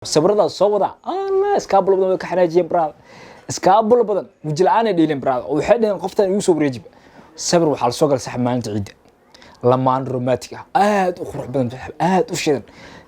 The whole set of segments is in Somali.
sabrada soo wada iskaabul badan ka xanaajiyeen braad iskaabul badan wajilcaan ay dhiileen braad oo waxay dhaheen qoftan igu soo wareejib sabr waxa la soo galay sax maalinta ciida lamaan romantic aad u qurux badan aad u shidan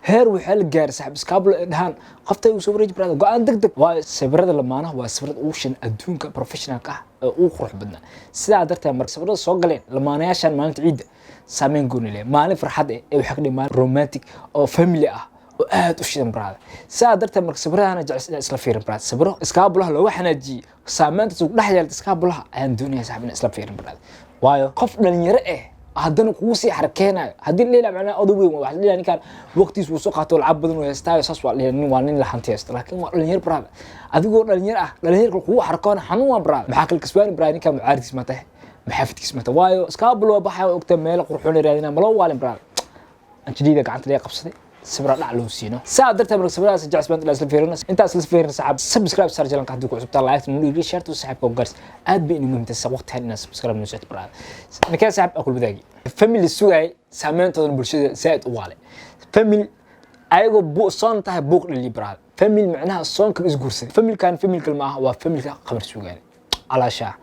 heer waxa la gaaray sax iskaabul dhahan qoftan igu soo wareejib braad go'aan degdeg waa sabrada lamaanaha waa sabrada ugu shan adduunka professionalka oo qurux badan sidaa darteed marka sabrada soo galeen lamaanayaashan maalinta ciida saameyn gooni leh maalin farxad ee waxa ka dhimaan romantic oo family ah aad u shidan braad saa darteed marka sabradaana jecel isla fiirin braad sabro iskaabulaha loo xanaajiyo saameynta soo dhaxyaalta iskaabulaha ayaan doonaya saxibina isla fiirin braad waayo qof dhalinyaro haddana kugu sii xarakeenayo haddii leela macnaa oday weyn wax leela ninkan waqtiis uu soo qaato lacag badan oo heestaayo saas waa nin la hantiyesto laakiin waa dhalinyaro braad adigoo dhalinyaro kugu xarakoon xanuun waa braad maxaa kala kasbaani braad ninkan mucaaridkiis ma tahay maxafidkiis ma tahay waayo iskaabul baxay ogta meel qurxoon raadina malo waalin braad anjiliida gacanta leey qabsaday sabra dhac loo siino saa darteed marka sabradaas jacbaan isla fiirina inta isla fiirina saxab subscribe sar jalanka hadii ku cusubtaa like mu share to saxabka gaars aad bay inuu muhiimta waqtigan inaad subscribe noo soo braad ninka saxab akul badaagi family sugay saameentooda bulshada zaad u waale family ayago buu soon tahay buuq dhali braad family macnaha soonka isguursan family kalma ah waa family qamar sugaan alaasha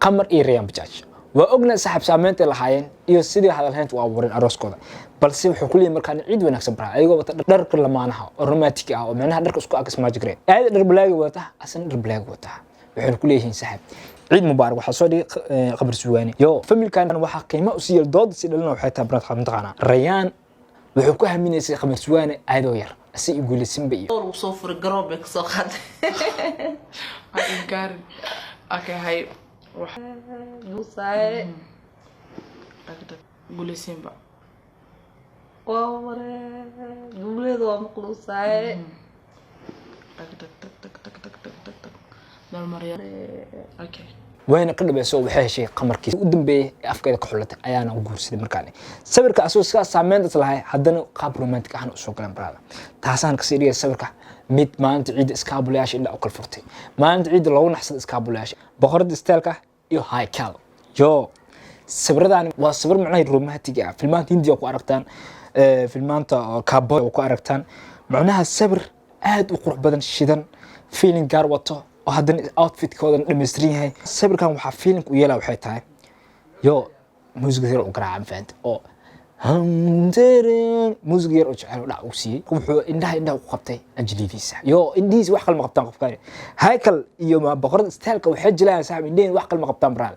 qamar iyo reeyaan bajaaj waa ogna saxab saameynta lahaayeen iyo sidii hadalhaynta waa warin arooskooda balse wuxuu ku leeyahay markaan ciid wanaagsan baa ayagoo wata dharka lamaanaha oo romantic ah oo macnaha dharka isku akas magic aad dhar blaag wata asan dhar blaag wata wuxuu ku leeyahay saxab ciid mubaarak waxa soo dhigay qabar suwaani yo familkan waxa qiimo u siiyay dood si dhalna waxay tahay brad xamd qana rayaan wuxuu ku haminaysay qabar suwaani aadoo yar si uu guulaysan bay oo soo fur garoob ka soo qad ay gaar akahay wax nusaay agta guulaysan ba وامره جملة مقلوصة تك بالمريا اوكي وين قلبي سو waxay heshay qamarkiisa u dambeeyay afkeeda ka xulata ayaana u guursaday markaan sawirka asooska saameynta lahayd haddana qaab romantic ah u soo galan braada taasaan ka siiriyay sawirka mid maanta ciid iskaabulayaasha inta u kala furtay maanta ciid loogu naxsad iskaabulayaasha boqorada styleka iyo high cal yo sawiradan waa sawir macnaheed romantic ah filmaanta Hindiya ku aragtaan filmaanta kaabo ku aragtaan macnaha sabir aad u qurux badan shidan feeling gaar wato oo haddana outfit-kooda dhameystiran yahay sabirkan waxa feeling u yeelaa waxay tahay yo music yar oo garaacan faanta oo music yar oo jecel dhac u siiyay wuxuu indhaha u qabtay ajlidiisa yo indiis wax kale ma qabtaan qofkaan haykal iyo boqorada styleka waxay jilaan saaxiib indheen wax kale ma qabtaan braad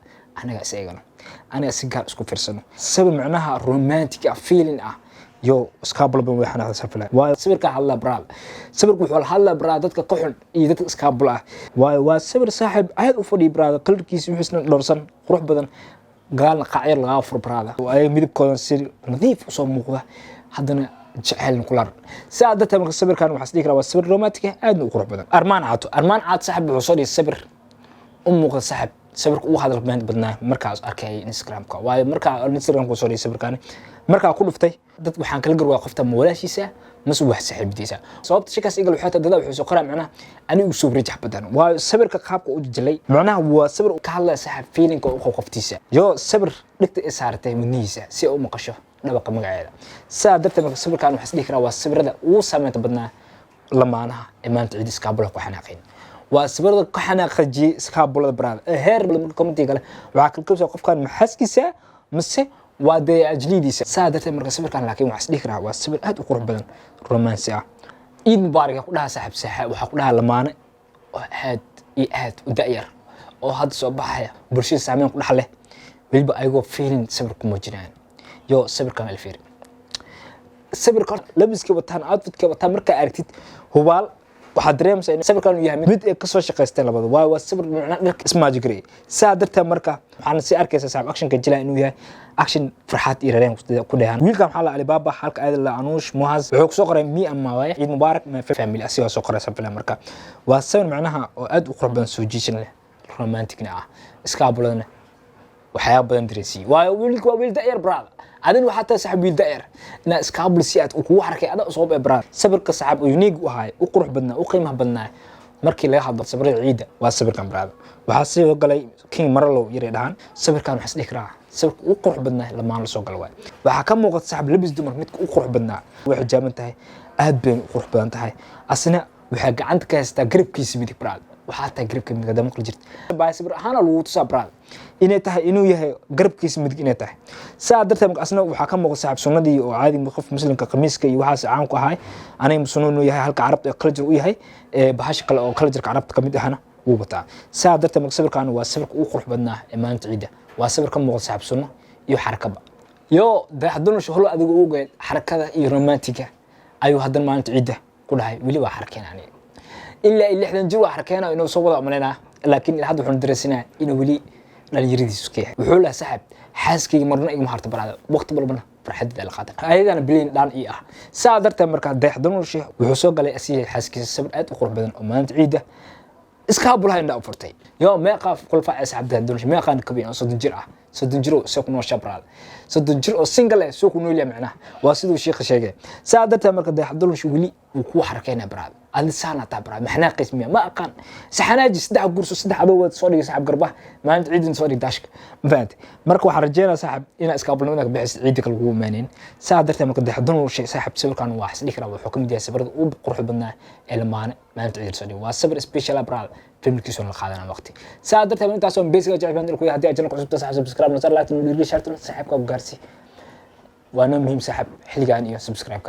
aniga si gaar isku fiirsano sabir macnaha romantic feeling ah yo iskaabul badan way xanaaqday safilay waa sawirka hadla braad sawirku wuxuu hadla braad dadka ka xun iyo dadka iskaabul ah waa sawir saaxiib aad u fadhi braad qalbkiisa wuxuu dhorsan qurux badan gaalna qaacir laga fur braad ay midabkooda si nadiif u soo muuqda haddana jecel kular saa dadka marka sawirkan waxa isdhiig waa sawir romantic aad u qurux badan armaan caad saaxiib wuxuu soo dhigay sawir muuqda saaxiib sawirka uu hadal badnaa markaas arkay Instagram-ka waayo markaa Instagram-ku soo dhigay sawirkan markaa ku dhuftay dad waxaan kala garwaa qofta walaashiisa masuu wax saaxiibtiisa sababta shakaas igal waxay tahay dad wuxuu soo qoraa macnaha ani uu soo wareejix badan waayo sawirka qaabka uu jilay macnaha waa sawir ka hadlaya saaxiib feeling-ka uu qoftiisa yo sawir dhigta isaartay mudniisa si uu maqasho dhabaqa magaceeda saa darteed marka sawirkan waxa isdhiig karaa waa sawirada uu saameynta badnaa lamaanaha maanta ciid iskaabula ku xanaaqeen waa sawirada ka xanaaqay iskaabulada braad heer comment kale waxa kala qabsay qofkan maxaskiisa mise waa day ajlidiisa saa darteed marka sawirkan laakiin waxa isdhiig karaa waa sawir aad u qurux badan romancy ah ciid mubaarak ku dhaha saaxiib waxa ku dhaha lamaane oo aad u daayar oo hadda soo baxaya bulshada saameyn ku dhaxleh waliba ayagoo feeling sawir kuma jiraan yo sawirkan alfiir sawirkan labiska wataan outfit-ka wataan marka aragtid hubaal waxa dareemsan sawirkan uu yahay mid ay ka soo shaqeysteen labada waa sawir macna dharka ismaajigrey saa darteed marka waxaan si arkaysaa saaxiib action-ka jilaa inuu yahay action farxad iyo rareen ku dheehan wiilkan waxa la Alibaba halka aad la Anush Muaz wuxuu soo qoray mi amma waay ciid mubaarak ma family asiga soo qoray safila marka waa sawir macnaha oo aad u qurux badan soo jiishan leh romantic-na ah iskaabuladna waxyaabo badan dareesii waayo wiilku waa wiil da'yar braad adin waxa taa saaxiib wiil da'yar ina iskaabul si aad u ku xarkay ada soo braad sawirka saaxiib oo unique u ahay u qurux badnaa u qiimaha badnaa markii laga hadlo sawirada ciida waa sawirkan braad waxa soo galay King Marlow yiri dhahan sawirkan waxa isdhiig karaa sawirka u qurux badnaa lamaan la soo gal waxa ka muuqata saaxiib labis dumar mid u qurux badnaa waxa jaaman tahay aad bay u qurux badan tahay asna waxaa gacanta ka haystaa garabkiisa midig braad waxaa tahay garabka midig hadda maqli jirta baasibir ahaan lagu tusaa braad inay tahay inuu yahay garabkiisa midig inay tahay saa darteed marka asna waxaa ka muuqda saaxiib sunnadii oo caadi qof muslimka qamiiska iyo waxaas caan ku ahay anay sunno inuu yahay halka carabta ee culture u yahay bahash kale oo culture carabta kamid ahna wuu wataa saa darteed marka sawirkan waa sawirka ugu qurux badnaa ee maalinta ciida waa sawir ka muuqda saaxiib sunno iyo xarakaba yo dayaxduna shuhlo adigu ugu geed xarakada iyo romantiga ayuu hadan maalinta ciida ku dhahay wili waa xarakeen aniga ilaa 60 jir waa xarakeen inuu soo wada amanayna laakiin ilaa hadda wuxuu dareesinaa inuu wili dhalinyaradiisu ka yahay wuxuu la saaxib xaaskayga marna iguma harta barada waqti walbana farxadda la qaadan ayagana bilin dhan ii ah saa darteed marka dayaxduna wuxuu soo galay asii xaaskiisa sabir aad u qurux badan oo maalinta ciida iska bulaha inda u furtay yo meeqa qolfa asxaabta dayaxduna meeqan kabin oo 30 jir ah 30 jir oo soo ku nool shabraad 30 jir oo single soo ku nool macnaha waa sidoo sheekha sheegay saa darteed marka dayaxduna wili uu ku xarakeena baraad أنا سانا تابرا محنا قسمية ما أقان سحناجي سدح قرص سدح عدوات صوري سحب قربه ما أنت عيد صوري داشك فهمت مركو حرجينا سحب إنا إسكابل منك بحس عيدك القومانين ساعدرت مركو دي حضنوا شيء سحب سبر كانوا واحد ليك راه الحكم دي سبر وبقرح بدنا إلى ما أنت عيد صوري وسبر سبيشال أبرال فيلم كيسون الخادنا وقتي ساعدرت من تاسون بيسك جاي بندر كوي هدي أجنك عصب تسحب سبسكرايب نصر لا تنو ديري شرط سحب كاب قارسي وأنا مهم سحب حلقان إيو سبسكرايب